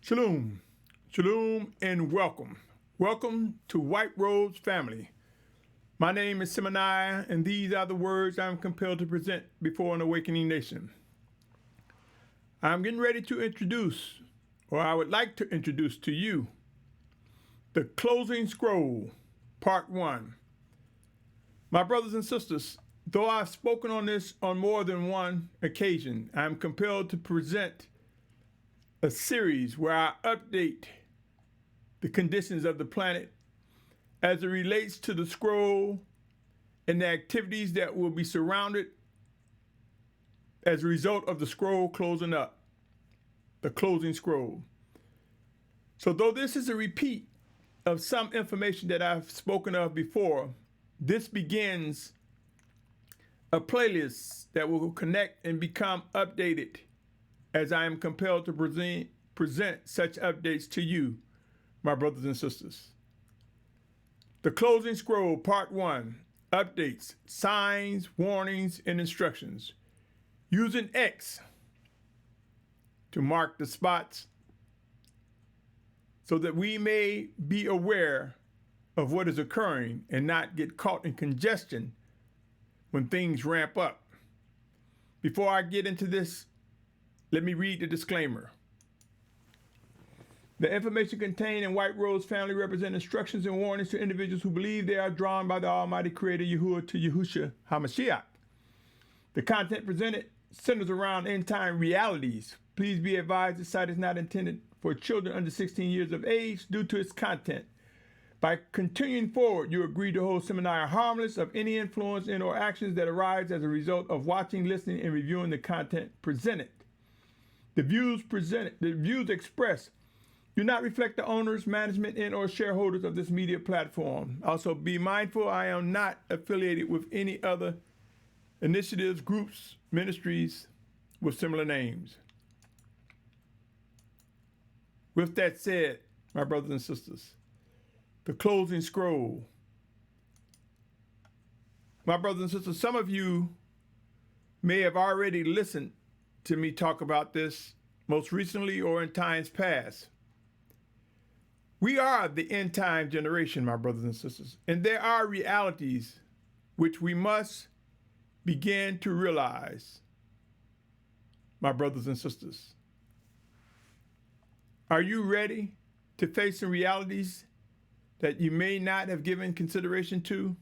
Shalom, shalom, and welcome. Welcome to White Robes family. My name is Symmanayah, and these are the words I'm compelled to present before an awakening nation. I'm getting ready to introduce, or I would like to introduce to you, the closing scroll, part 1. My brothers and sisters, though I've spoken on this on more than one occasion, I'm compelled to present a series where I update the conditions of the planet as it relates to the scroll and the activities that will be surrounded as a result of the scroll closing up, the closing scroll. So though this is a repeat of some information that I've spoken of before, this begins a playlist that will connect and become updated as I am compelled to present such updates to you, my brothers and sisters. The closing scroll, part 1, updates, signs, warnings, and instructions, using X to mark the spots so that we may be aware of what is occurring and not get caught in congestion when things ramp up. Before I get into this, let me read the disclaimer. The information contained in White Rose family represent instructions and warnings to individuals who believe they are drawn by the Almighty Creator Yahuah to Yahusha Mashyach. The content presented centers around end-time realities. Please be advised this site is not intended for children under 16 years of age due to its content. By continuing forward, you agree to hold Symmanayah harmless of any influence in or actions that arise as a result of watching, listening, and reviewing the content presented. The views expressed do not reflect the owners, management, and or shareholders of this media platform. Also, be mindful I am not affiliated with any other initiatives, groups, ministries with similar names. With that said, my brothers and sisters, the closing scroll. My brothers and sisters, some of you may have already listened to me talk about this most recently or in times past. We are the end time generation, my brothers and sisters, and there are realities which we must begin to realize, my brothers and sisters. Are you ready to face some realities that you may not have given consideration to?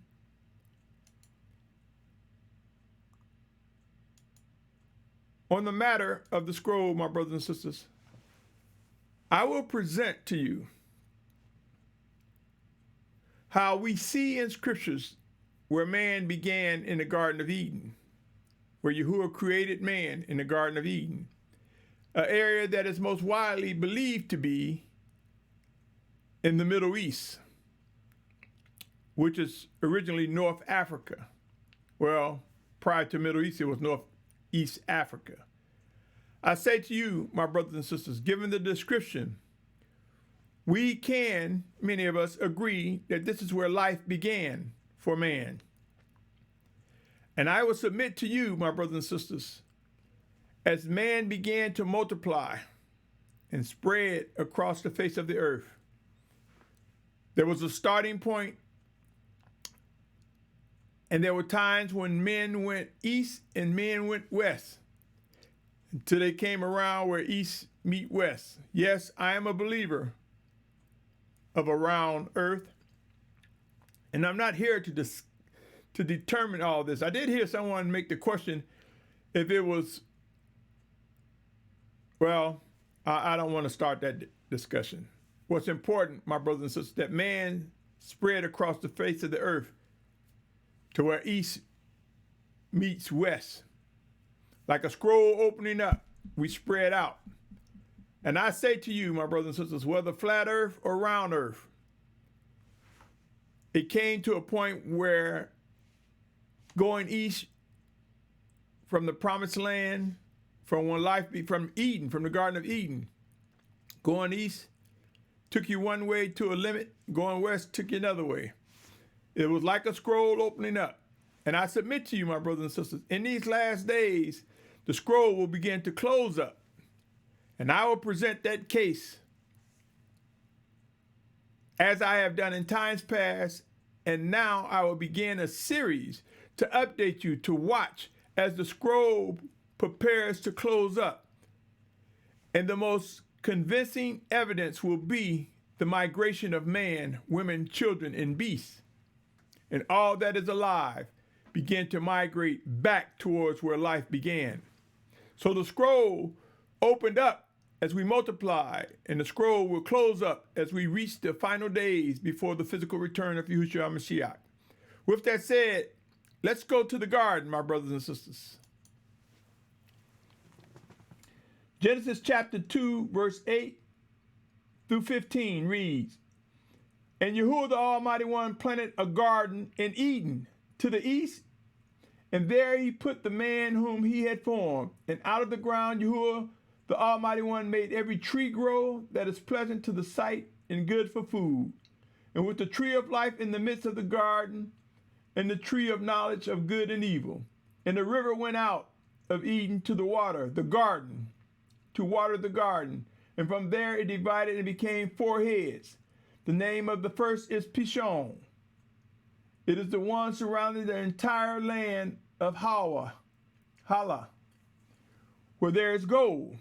On the matter of the scroll, my brothers and sisters, I will present to you how we see in scriptures where man began in the Garden of Eden, where Yahuah created man in the Garden of Eden, an area that is most widely believed to be in the Middle East, which is originally North Africa. Well, prior to Middle East, it was Northeast Africa. I say to you, my brothers and sisters, given the description, we can, many of us, agree that this is where life began for man. And I will submit to you, my brothers and sisters, as man began to multiply and spread across the face of the earth, there was a starting point, and there were times when men went east and men went west until they came around where east meet west. Yes, I am a believer of a round earth, and I'm not here to determine all this. I did hear someone make the question if it was, well, I don't want to start that discussion. What's important, my brothers and sisters, that man spread across the face of the earth to where east meets west. Like a scroll opening up, we spread out. And I say to you, my brothers and sisters, whether flat earth or round earth, it came to a point where going east from the promised land, from Eden, from the Garden of Eden, going east took you one way to a limit, going west took you another way. It was like a scroll opening up. And I submit to you, my brothers and sisters, in these last days, the scroll will begin to close up. And I will present that case as I have done in times past, and now I will begin a series to update you to watch as the scroll prepares to close up. And the most convincing evidence will be the migration of man, women, children, and beasts. And all that is alive begin to migrate back towards where life began. So the scroll opened up as we multiplied, and the scroll will close up as we reach the final days before the physical return of Yahusha Mashyach. With that said, let's go to the garden, my brothers and sisters. Genesis chapter 2, verse 8 through 15 reads, And Yahuwah the Almighty One planted a garden in Eden to the east, and there he put the man whom he had formed. And out of the ground Yahuwah the Almighty One made every tree grow that is pleasant to the sight and good for food. And with the tree of life in the midst of the garden, and the tree of knowledge of good and evil. And the river went out of Eden to the water, the garden, to water the garden. And from there it divided and became 4 heads. The name of the first is Pishon. It is the one surrounding the entire land of Hala, where there is gold,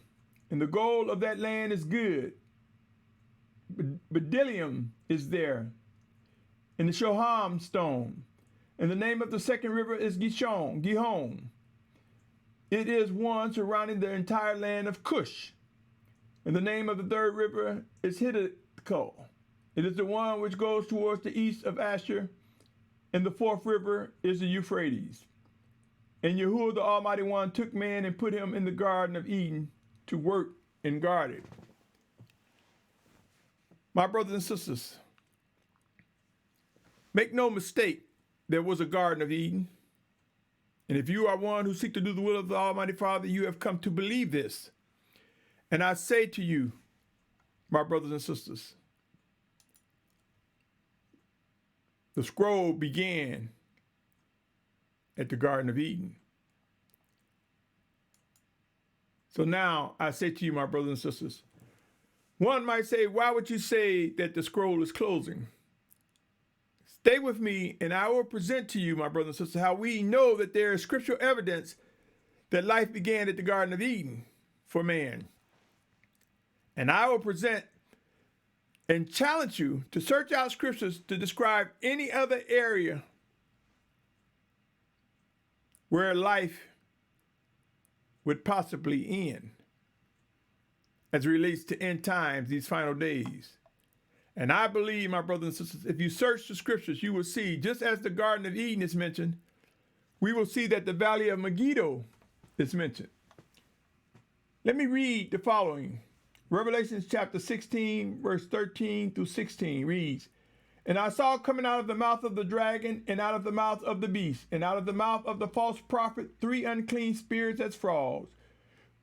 and the gold of that land is good. Bdellium is there, and the Shoham stone. And the name of the second river is Gihon. It is one surrounding the entire land of Cush. And the name of the third river is Hiddiko. It is the one which goes towards the east of Asher. And the fourth river is the Euphrates. And Yahuwah the Almighty One took man and put him in the Garden of Eden to work and guard it. My brothers and sisters, make no mistake, there was a Garden of Eden. And if you are one who seeks to do the will of the Almighty Father, you have come to believe this. And I say to you, my brothers and sisters, the scroll began at the Garden of Eden. So now I say to you, my brothers and sisters, one might say, why would you say that the scroll is closing? Stay with me, and I will present to you, my brothers and sisters, how we know that there is scriptural evidence that life began at the Garden of Eden for man. And I will present and challenge you to search out scriptures to describe any other area where life would possibly end as it relates to end times, these final days. And I believe, my brothers and sisters, if you search the scriptures, you will see, just as the Garden of Eden is mentioned, we will see that the Valley of Megiddo is mentioned. Let me read the following. Revelation chapter 16, verse 13 through 16 reads, And I saw coming out of the mouth of the dragon, and out of the mouth of the beast, and out of the mouth of the false prophet, 3 unclean spirits as frogs.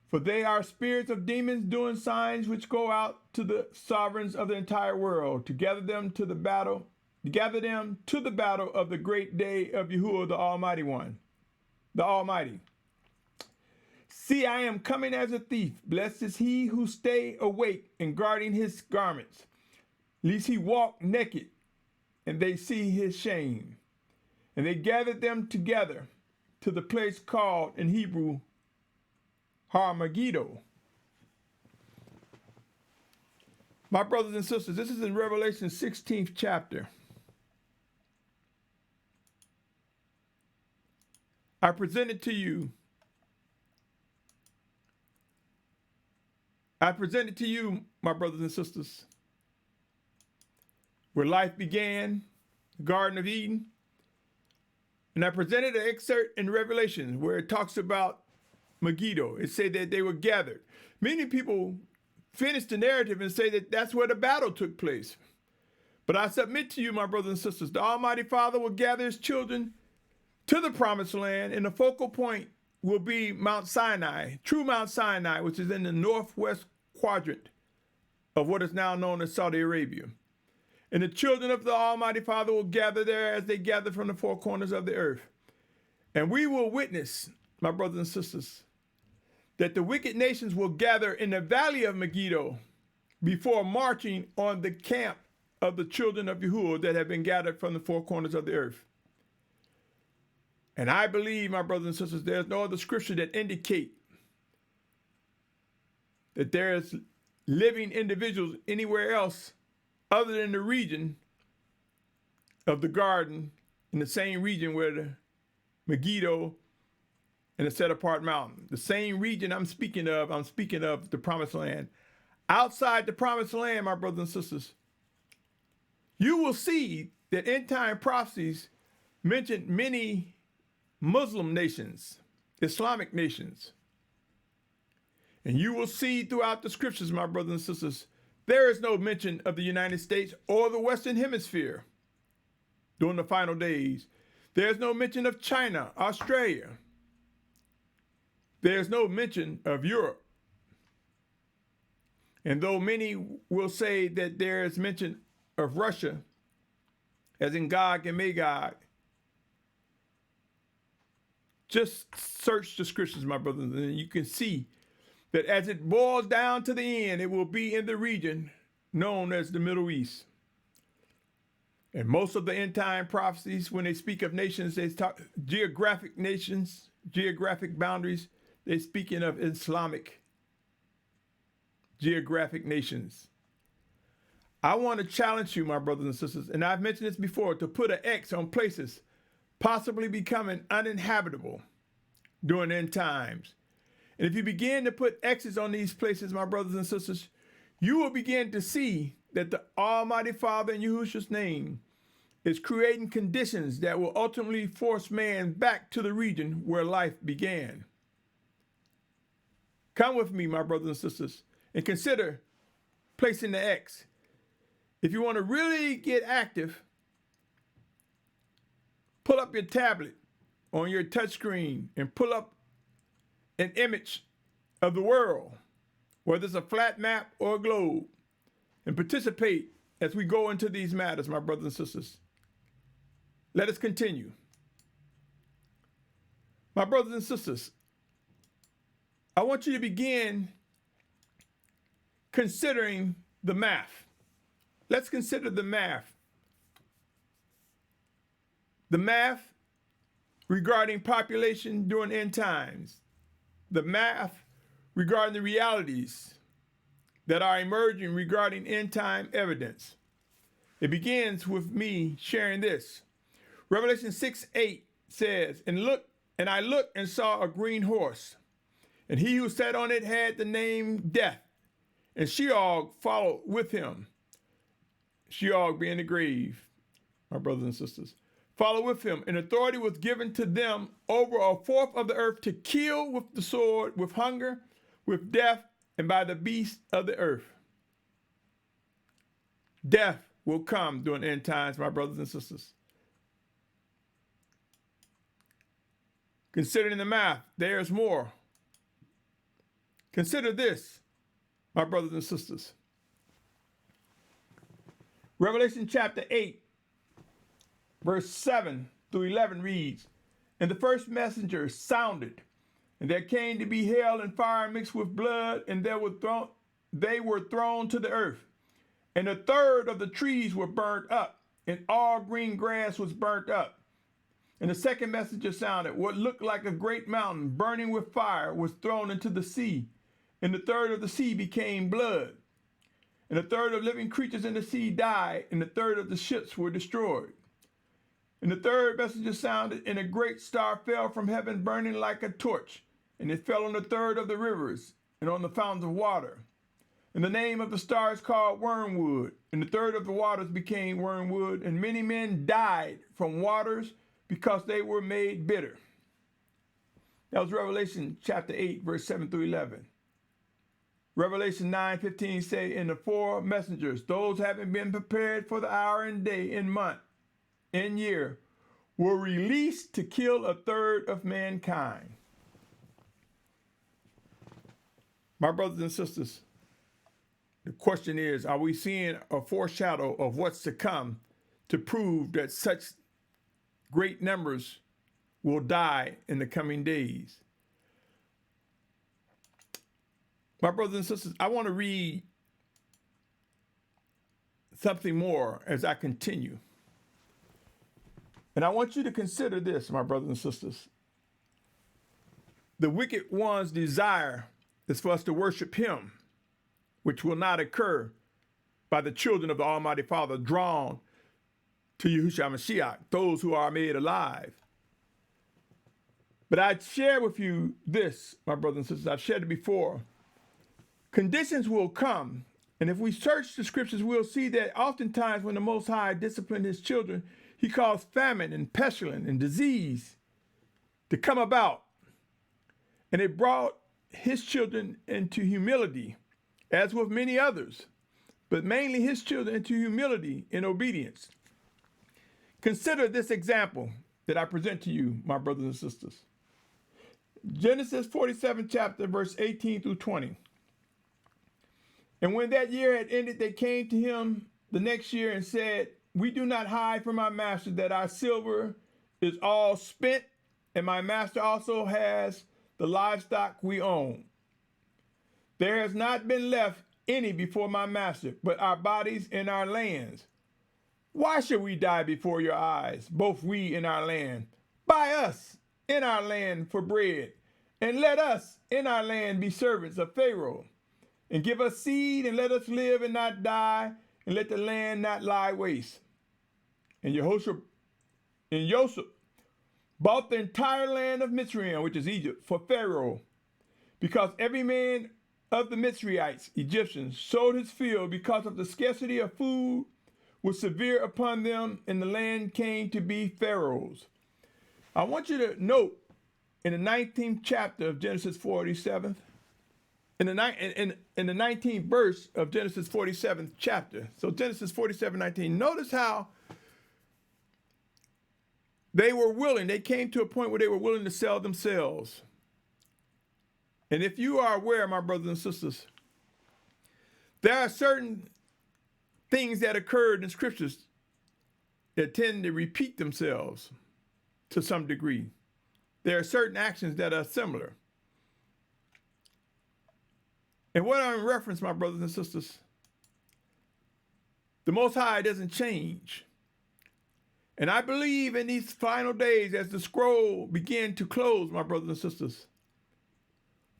For they are spirits of demons doing signs which go out to the sovereigns of the entire world to gather them to the battle of the great day of Yahuwah the Almighty One, the Almighty. See, I am coming as a thief. Blessed is he who stay awake and guarding his garments, lest he walk naked and they see his shame. And they gathered them together to the place called in Hebrew Har Megiddo. My brothers and sisters, this is in Revelation 16th chapter. I presented to you my brothers and sisters, where life began, the Garden of Eden. And I presented an excerpt in Revelation where it talks about Megiddo. It said that they were gathered. Many people finish the narrative and say that that's where the battle took place. But I submit to you, my brothers and sisters, the Almighty Father will gather his children to the promised land, and the focal point will be Mount Sinai, true Mount Sinai, which is in the northwest quadrant of what is now known as Saudi Arabia. And the children of the Almighty Father will gather there as they gather from the 4 corners of the earth. And we will witness, my brothers and sisters, that the wicked nations will gather in the valley of Megiddo before marching on the camp of the children of Yahuah that have been gathered from the four corners of the earth. And I believe, my brothers and sisters, there's no other scripture that indicate that there's living individuals anywhere else other than the region of the garden, in the same region where the Megiddo and the set-apart mountain. The same region I'm speaking of the promised land. Outside the promised land, my brothers and sisters, you will see that end-time prophecies mention many Muslim nations, Islamic nations. And you will see throughout the scriptures, my brothers and sisters, there is no mention of the United States or the Western Hemisphere during the final days. There's no mention of China, Australia. There's no mention of Europe. And though many will say that there is mention of Russia, as in Gog and Magog, just search the scriptures, my brothers, and you can see that as it boils down to the end, it will be in the region known as the Middle East. And most of the end time prophecies, when they speak of nations, they talk geographic nations, geographic boundaries. They're speaking of Islamic geographic nations. I want to challenge you, my brothers and sisters, and I've mentioned this before, to put an X on places possibly becoming uninhabitable during end times. And if you begin to put X's on these places, my brothers and sisters, you will begin to see that the Almighty Father in Yahusha's name is creating conditions that will ultimately force man back to the region where life began. Come with me, my brothers and sisters, and consider placing the X. If you want to really get active, pull up your tablet on your touchscreen and pull up an image of the world, whether it's a flat map or a globe, and participate as we go into these matters, my brothers and sisters. Let us continue. My brothers and sisters, I want you to begin considering the math. Let's consider the math. The math regarding population during end times. The math regarding the realities that are emerging regarding end time evidence. It begins with me sharing this. Revelation 6:8 says, And I looked and saw a green horse, and he who sat on it had the name Death, and Sheol followed with him. Sheol being the grave, my brothers and sisters. Followed with him, and authority was given to them over a fourth of the earth to kill with the sword, with hunger, with death, and by the beasts of the earth. Death will come during end times, my brothers and sisters. Considering the math, there's more. Consider this, my brothers and sisters. Revelation chapter 8, verse 7 through 11 reads, And the first messenger sounded, and there came to be hail and fire mixed with blood, and they were thrown to the earth. And a third of the trees were burnt up, and all green grass was burnt up. And the second messenger sounded, what looked like a great mountain burning with fire was thrown into the sea, and the third of the sea became blood. And a third of living creatures in the sea died, and a third of the ships were destroyed. And the third messenger sounded, and a great star fell from heaven burning like a torch, and it fell on a third of the rivers and on the fountains of water. And the name of the star is called Wormwood, and the third of the waters became wormwood, and many men died from waters because they were made bitter. That was Revelation chapter 8, verse 7 through 11. Revelation 9:15 say, And the four messengers, those having been prepared for the hour and day and month and year, were released to kill a third of mankind. My brothers and sisters, the question is, are we seeing a foreshadow of what's to come to prove that such great numbers will die in the coming days? My brothers and sisters, I want to read something more as I continue. And I want you to consider this, my brothers and sisters. The wicked one's desire is for us to worship him, which will not occur by the children of the Almighty Father drawn to Yahusha Mashyach, those who are made alive. But I'd share with you this, my brothers and sisters. I've shared it before. Conditions will come, and if we search the scriptures, we'll see that oftentimes when the Most High disciplined his children, he caused famine and pestilence and disease to come about. And it brought his children into humility, as with many others, but mainly his children into humility and obedience. Consider this example that I present to you, my brothers and sisters. Genesis 47 chapter, verse 18 through 20. And when that year had ended, they came to him the next year and said, we do not hide from our master that our silver is all spent, and my master also has the livestock we own. There has not been left any before my master, but our bodies and our lands. Why should we die before your eyes, both we and our land? Buy us in our land for bread, and let us in our land be servants of Pharaoh, and give us seed, and let us live and not die, and let the land not lie waste. And Yahusha and Joseph bought the entire land of Mitzrayim, which is Egypt, for Pharaoh, because every man of the Mitzrayites, Egyptians, sold his field because of the scarcity of food was severe upon them, and the land came to be Pharaoh's. I want you to note in the 19th chapter of Genesis 47, in the 19th verse of Genesis 47th chapter, so Genesis 47:19, notice how they were willing, they came to a point where they were willing to sell themselves. And if you are aware, my brothers and sisters, there are certain things that occurred in scriptures that tend to repeat themselves to some degree. There are certain actions that are similar. And what I'm in reference, my brothers and sisters, the Most High doesn't change. And I believe in these final days, as the scroll began to close, my brothers and sisters,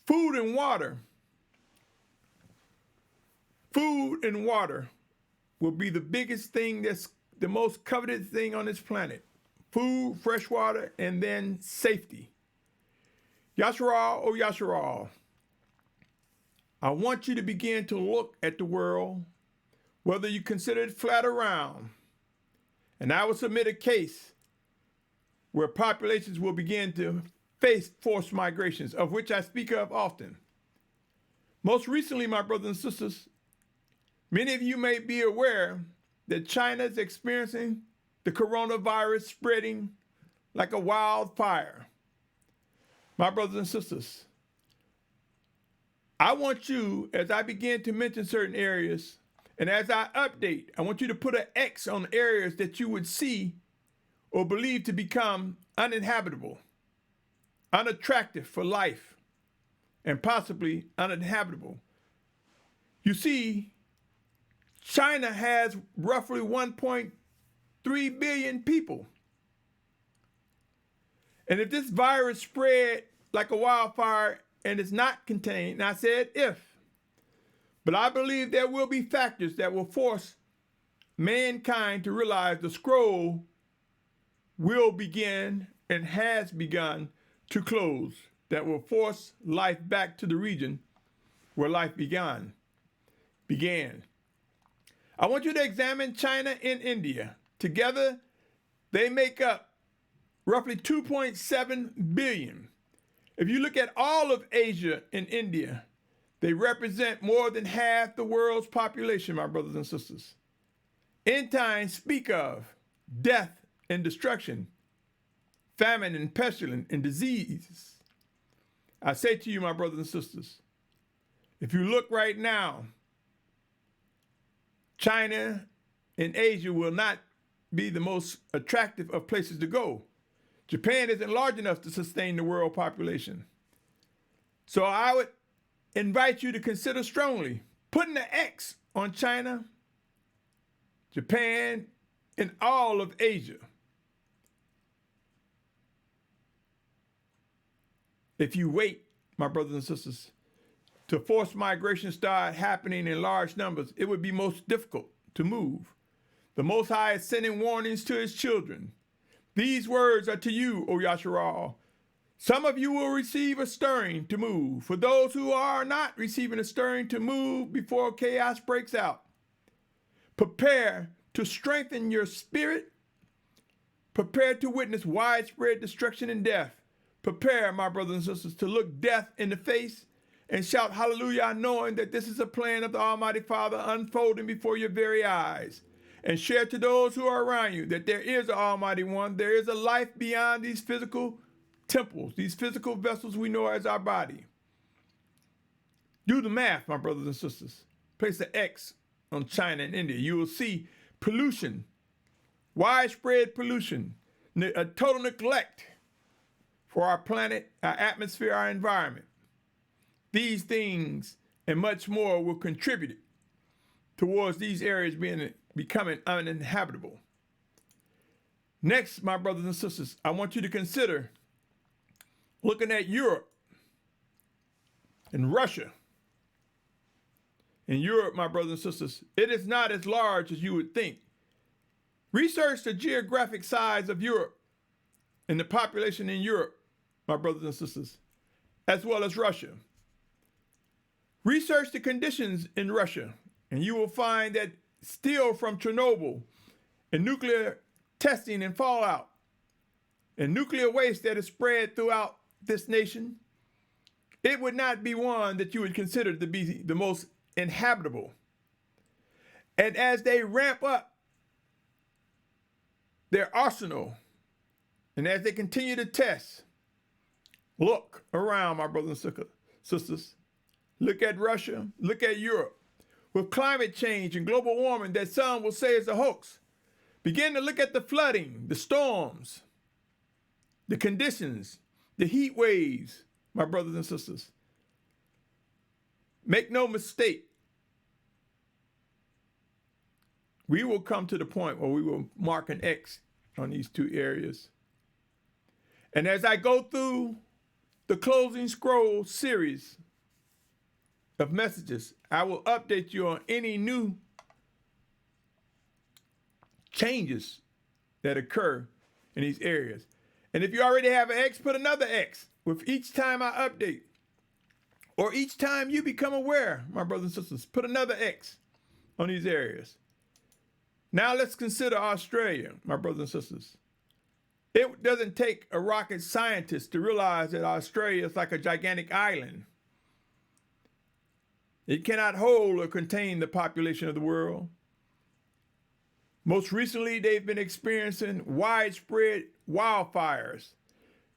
food and water will be the biggest thing, that's the most coveted thing on this planet. Food, fresh water, and then safety. Yashar'al, oh Yashar'al, I want you to begin to look at the world, whether you consider it flat or round. And I will submit a case where populations will begin to face forced migrations, of which I speak of often. Most recently, my brothers and sisters, many of you may be aware that China is experiencing the coronavirus spreading like a wildfire. My brothers and sisters, I want you, as I begin to mention certain areas, and as I update, I want you to put an X on areas that you would see or believe to become uninhabitable, unattractive for life, and possibly uninhabitable. You see, China has roughly 1.3 billion people. And if this virus spread like a wildfire and is not contained, and I said if, but I believe there will be factors that will force mankind to realize the scroll will begin and has begun to close, that will force life back to the region where life began. I want you to examine China and India. Together, they make up roughly 2.7 billion. If you look at all of Asia and India, they represent more than half the world's population, my brothers and sisters. End times speak of death and destruction, famine and pestilence and disease. I say to you, my brothers and sisters, if you look right now, China and Asia will not be the most attractive of places to go. Japan isn't large enough to sustain the world population. So I would invite you to consider strongly putting an X on China Japan, and all of Asia. If you wait, my brothers and sisters, to forced migration start happening in large numbers, it would be most difficult to move. The Most High is sending warnings to his children. These words are to you, O Yashar'al. Some of you will receive a stirring to move. For those who are not receiving a stirring to move before chaos breaks out, prepare to strengthen your spirit. Prepare to witness widespread destruction and death. Prepare, my brothers and sisters, to look death in the face and shout hallelujah, knowing that this is a plan of the Almighty Father unfolding before your very eyes. And share to those who are around you that there is an Almighty One. There is a life beyond these physical temples, these physical vessels we know as our body. Do the math, my brothers and sisters. Place an X on China and India. You will see pollution, widespread pollution, a total neglect for our planet, our atmosphere, our environment. These things and much more will contribute towards these areas becoming uninhabitable. Next, my brothers and sisters, I want you to consider looking at Europe and Russia. In Europe, my brothers and sisters, it is not as large as you would think. Research the geographic size of Europe and the population in Europe, my brothers and sisters, as well as Russia. Research the conditions in Russia, and you will find that still from Chernobyl and nuclear testing and fallout and nuclear waste that is spread throughout this nation, it would not be one that you would consider to be the most inhabitable. And as they ramp up their arsenal, and as they continue to test, look around, my brothers and sisters. Look at Russia, look at Europe. With climate change and global warming that some will say is a hoax, begin to look at the flooding, the storms, the conditions, the heat waves, my brothers and sisters. Make no mistake, we will come to the point where we will mark an X on these two areas. And as I go through the closing scroll series of messages, I will update you on any new changes that occur in these areas. And if you already have an X, put another X with each time I update. Or each time you become aware, my brothers and sisters, put another X on these areas. Now let's consider Australia, my brothers and sisters. It doesn't take a rocket scientist to realize that Australia is like a gigantic island. It cannot hold or contain the population of the world. Most recently, they've been experiencing widespread wildfires.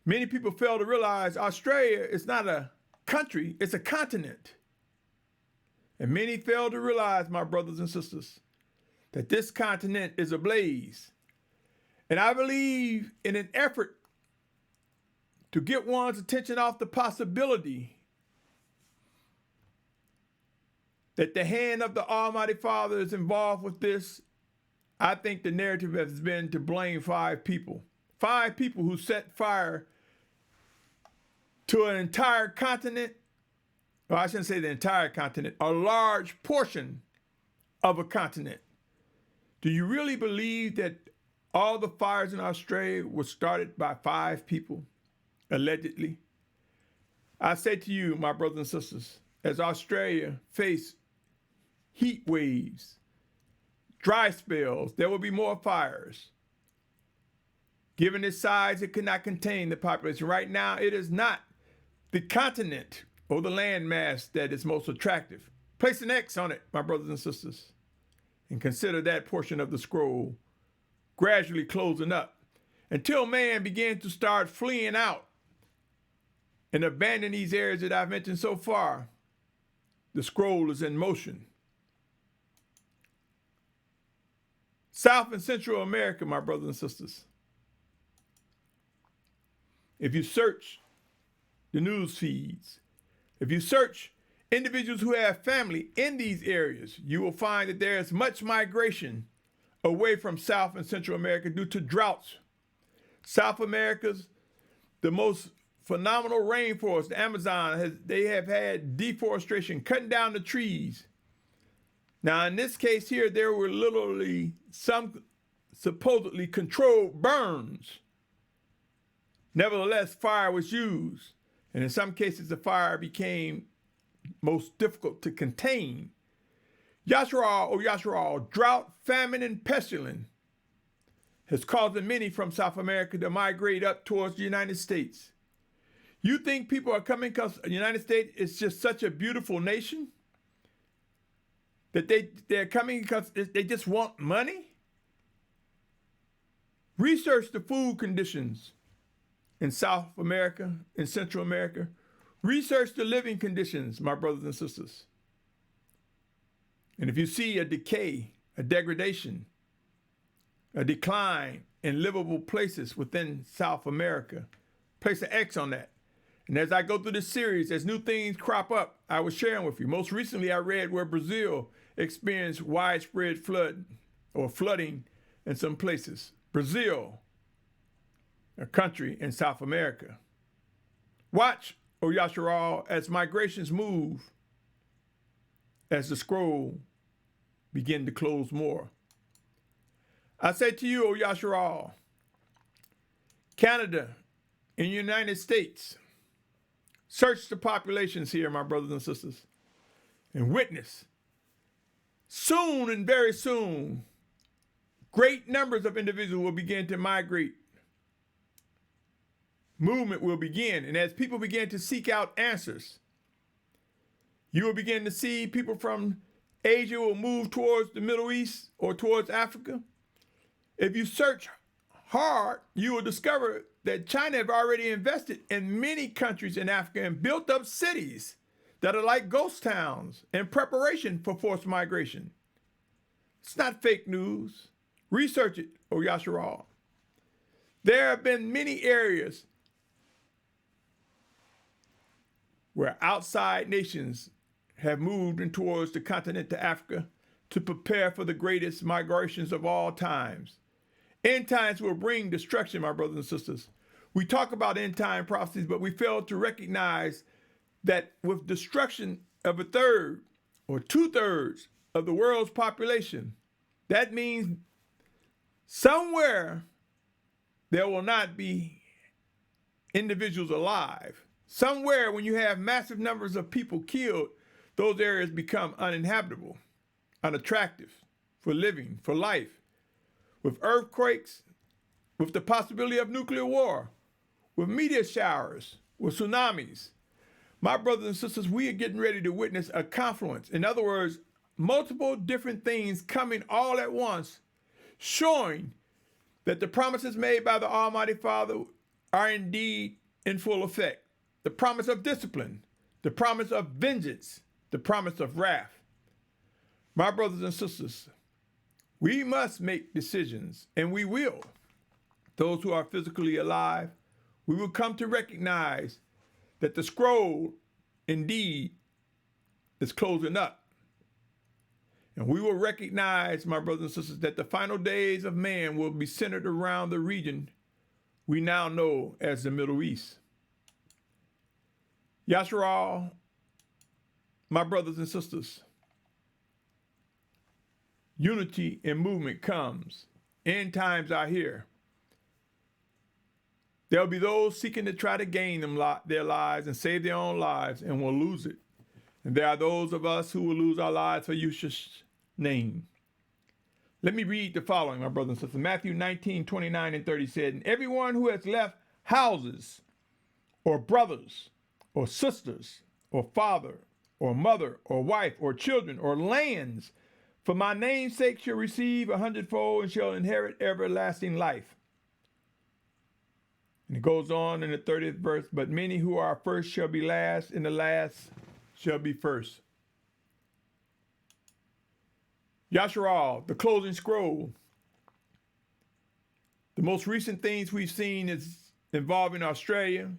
Many people fail to realize Australia is not a country, it's a continent. And many fail to realize, my brothers and sisters, that this continent is ablaze. And I believe in an effort to get one's attention off the possibility that the hand of the Almighty Father is involved with this, I think the narrative has been to blame 5 people. 5 people who set fire to an entire continent, or I shouldn't say the entire continent, a large portion of a continent. Do you really believe that all the fires in Australia were started by 5 people, allegedly? I say to you, my brothers and sisters, as Australia faced heat waves, dry spells, there will be more fires. Given its size, it could not contain the population. Right now, it is not the continent or the landmass that is most attractive. Place an X on it, my brothers and sisters, and consider that portion of the scroll gradually closing up until man began to start fleeing out and abandon these areas that I've mentioned so far. The scroll is in motion. South and Central America, my brothers and sisters. If you search the news feeds, if you search individuals who have family in these areas, you will find that there is much migration away from South and Central America due to droughts. South America's the most phenomenal rainforest, the Amazon, they have had deforestation, cutting down the trees. Now, in this case here, there were literally some supposedly controlled burns. Nevertheless, fire was used, and in some cases, the fire became most difficult to contain. Yashar'al, or Yashar'al, drought, famine, and pestilence has caused many from South America to migrate up towards the United States. You think people are coming because the United States is just such a beautiful nation? That they're coming because they just want money? Research the food conditions in South America, in Central America. Research the living conditions, my brothers and sisters. And if you see a decay, a degradation, a decline in livable places within South America, place an X on that. And as I go through this series, as new things crop up, I was sharing with you. Most recently, I read where Brazil experienced widespread flooding in some places. Brazil, a country in South America. Watch, O Yashar'al, as migrations move, as the scroll begin to close more. I say to you, O Yashar'al, Canada and United States, search the populations here, my brothers and sisters, and witness. Soon and very soon, great numbers of individuals will begin to migrate. Movement will begin, and as people begin to seek out answers, you will begin to see people from Asia will move towards the Middle East or towards Africa. If you search hard, you will discover that China have already invested in many countries in Africa and built up cities that are like ghost towns in preparation for forced migration. It's not fake news. Research it, O Yashar'al. There have been many areas where outside nations have moved in towards the continent to Africa to prepare for the greatest migrations of all times. End times will bring destruction, my brothers and sisters. We talk about end time prophecies, but we fail to recognize that with destruction of a third or 2/3 of the world's population, that means somewhere there will not be individuals alive. Somewhere when you have massive numbers of people killed, those areas become uninhabitable, unattractive for living, for life. With earthquakes, with the possibility of nuclear war, with meteor showers, with tsunamis. My brothers and sisters, we are getting ready to witness a confluence. In other words, multiple different things coming all at once, showing that the promises made by the Almighty Father are indeed in full effect. The promise of discipline, the promise of vengeance, the promise of wrath. My brothers and sisters, we must make decisions, and we will. Those who are physically alive, we will come to recognize that the scroll indeed is closing up. And we will recognize, my brothers and sisters, that the final days of man will be centered around the region we now know as the Middle East. Yashar'al, my brothers and sisters, unity and movement comes. End times are here. There'll be those seeking to try to gain their lives and save their own lives and will lose it. And there are those of us who will lose our lives for Yahusha's name. Let me read the following, my brothers and sisters. Matthew 19:29 and 30 said, "And everyone who has left houses or brothers or sisters or father or mother or wife or children or lands for my name's sake shall receive 100-fold and shall inherit everlasting life." And it goes on in the 30th verse, "But many who are first shall be last, and the last shall be first." Yashar'al, the closing scroll. The most recent things we've seen is involving Australia,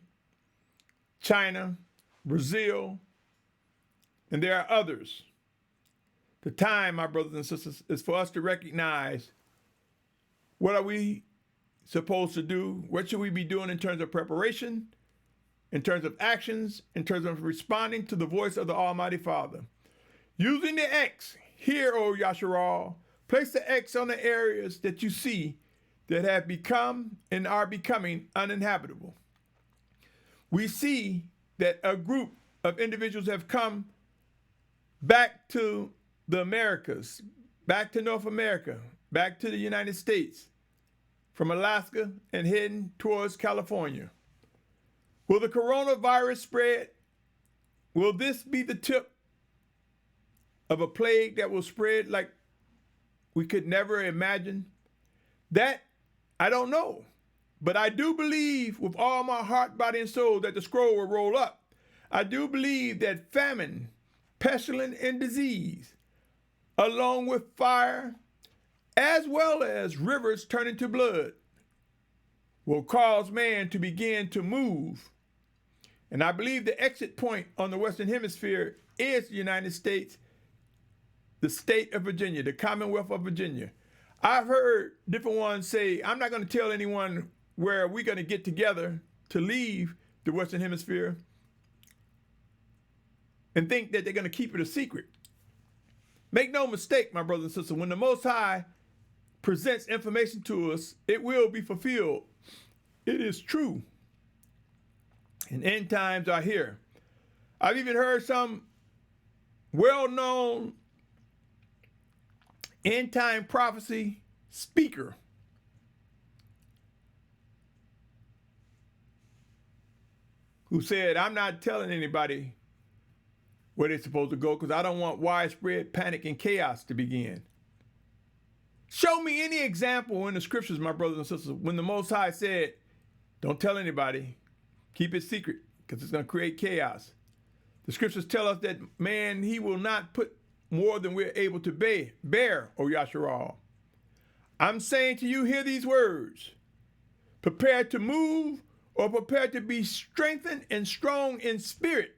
China, Brazil, and there are others. The time, my brothers and sisters, is for us to recognize What are we supposed to do? What should we be doing in terms of preparation, in terms of actions, in terms of responding to the voice of the Almighty Father? Using the X, here, O Yashar'al, place the X on the areas that you see that have become and are becoming uninhabitable. We see that a group of individuals have come back to the Americas, back to North America, back to the United States, from Alaska and heading towards California. Will the coronavirus spread? Will this be the tip of a plague that will spread like we could never imagine? That, I don't know. But I do believe with all my heart, body, and soul that the scroll will roll up. I do believe that famine, pestilence, and disease, along with fire, as well as rivers turning to blood, will cause man to begin to move. And I believe the exit point on the Western Hemisphere is the United States, the state of Virginia, the Commonwealth of Virginia. I've heard different ones say, I'm not going to tell anyone where we're going to get together to leave the Western Hemisphere, and think that they're going to keep it a secret. Make no mistake, my brothers and sisters, when the Most High presents information to us, it will be fulfilled. It is true. And end times are here. I've even heard some well-known end-time prophecy speaker who said, I'm not telling anybody where they're supposed to go because I don't want widespread panic and chaos to begin. Show me any example in the scriptures, my brothers and sisters, when the Most High said, don't tell anybody, keep it secret because it's going to create chaos. The scriptures tell us that man, he will not put more than we're able to bear, O Yashar'al. I'm saying to you, hear these words. Prepare to move or prepare to be strengthened and strong in spirit,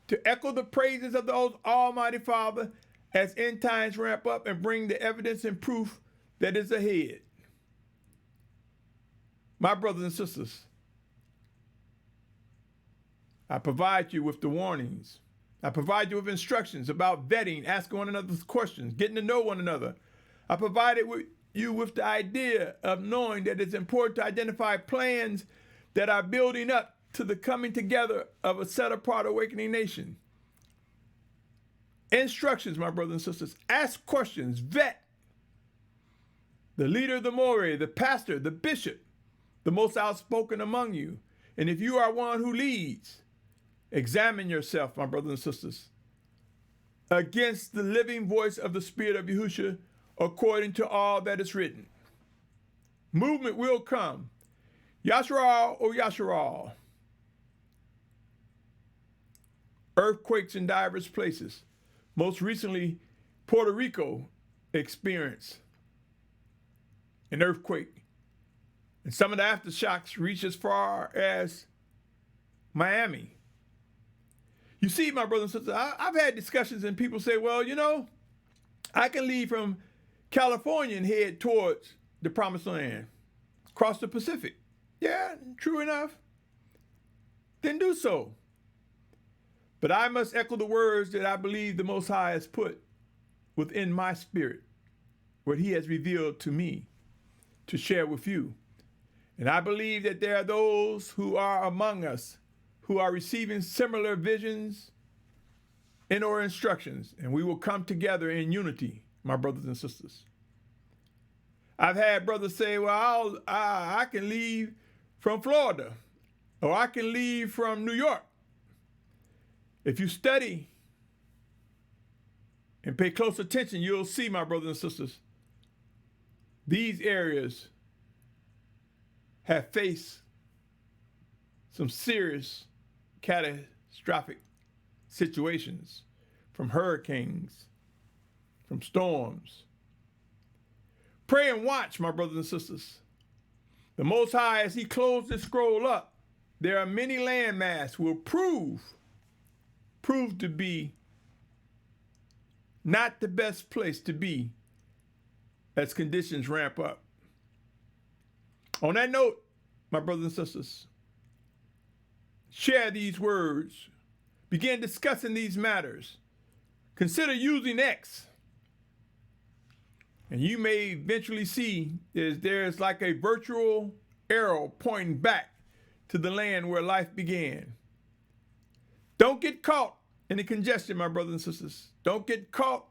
to echo the praises of the Almighty Father as end times ramp up and bring the evidence and proof that is ahead. My brothers and sisters, I provide you with the warnings. I provide you with instructions about vetting, asking one another questions, getting to know one another. I provided you with the idea of knowing that it's important to identify plans that are building up to the coming together of a set-apart awakening nation. Instructions, my brothers and sisters. Ask questions, vet. The leader of the Moreh, the pastor, the bishop, the most outspoken among you. And if you are one who leads, examine yourself, my brothers and sisters, against the living voice of the Spirit of Yahusha, according to all that is written. Movement will come. Yashar'al, O Yashar'al. Earthquakes in diverse places. Most recently, Puerto Rico experienced an earthquake. And some of the aftershocks reach as far as Miami. You see, my brothers and sisters, I've had discussions and people say, well, you know, I can leave from California and head towards the Promised Land, across the Pacific. Yeah, true enough. Then do so. But I must echo the words that I believe the Most High has put within my spirit, what he has revealed to me to share with you. And I believe that there are those who are among us who are receiving similar visions and or instructions, and we will come together in unity, my brothers and sisters. I've had brothers say, well, I can leave from Florida, or I can leave from New York. If you study and pay close attention, you'll see, my brothers and sisters, these areas have faced some serious catastrophic situations, from hurricanes, from storms. Pray and watch, my brothers and sisters. The Most High, as he closed this scroll up, there are many landmass will prove to be not the best place to be as conditions ramp up. On that note, my brothers and sisters, share these words. Begin discussing these matters. Consider using X. And you may eventually see there's like a virtual arrow pointing back to the land where life began. Don't get caught in the congestion, my brothers and sisters. Don't get caught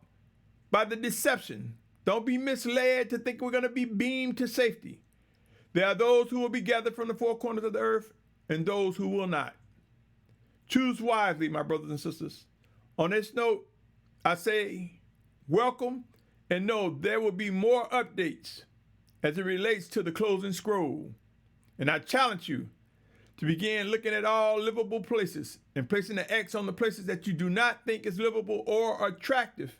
by the deception. Don't be misled to think we're going to be beamed to safety. There are those who will be gathered from the four corners of the earth and those who will not. Choose wisely, my brothers and sisters. On this note, I say welcome, and know there will be more updates as it relates to the closing scroll. And I challenge you to begin looking at all livable places and placing the X on the places that you do not think is livable or attractive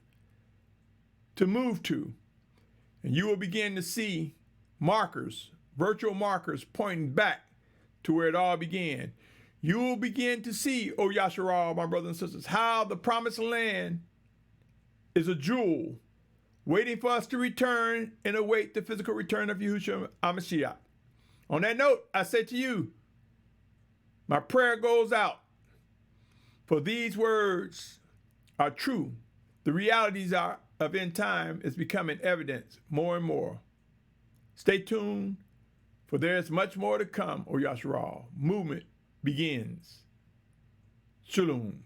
to move to. And you will begin to see markers, virtual markers pointing back to where it all began. You will begin to see, O Yashar'al, my brothers and sisters, how the promised land is a jewel waiting for us to return and await the physical return of Yahusha Mashyach. On that note, I say to you, my prayer goes out, for these words are true. The realities of end time is becoming evident more and more. Stay tuned, for there is much more to come, O Yashar'al. Movement begins. Shalum.